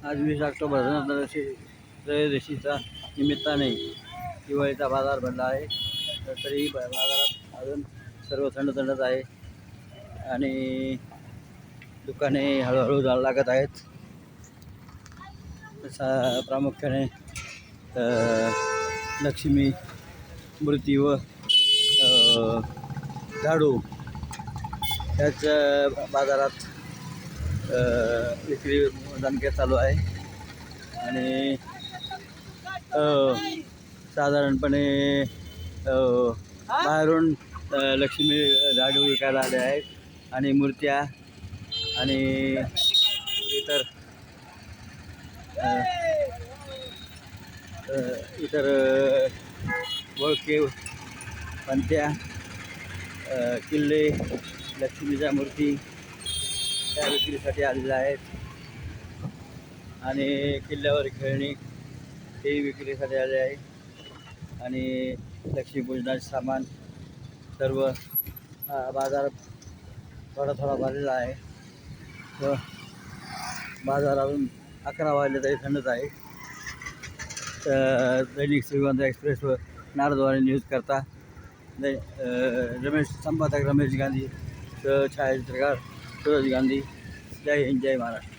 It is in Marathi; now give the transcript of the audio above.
आज 20 ऑक्टोबर त्रयोदशीचा निमित्ताने दिवाळीचा बाजार भरला आहे. तर तरीही बाजारात अजून सर्व थंडच आहे आणि दुकाने हळूहळू लागत आहेत. प्रामुख्याने लक्ष्मी मूर्ती व झाडू याच बाजारात विक्री दणके चालू आहे आणि साधारणपणे बाहेरून लक्ष्मी झाडू विकायला आले आहेत आणि मूर्त्या आणि इतर बोळके पंत्या किल्ले लक्ष्मीच्या मूर्ती त्या विक्रीसाठी आलेल्या आहेत आणि किल्ल्यावर खेळणी हे विक्रीसाठी आले आहे आणि लक्ष्मीपूजनाचे सामान सर्व बाजार थोडा भरलेला आहे व बाजार अजून 11 वाजले तरी थंडच आहे. दैनिक श्रीगोंदा एक्सप्रेस व नारदवाणी न्यूज करता संपादक रमेश गांधी, छायाचित्रकार सूरज गांधी. जय हिंद, जय महाराष्ट्र.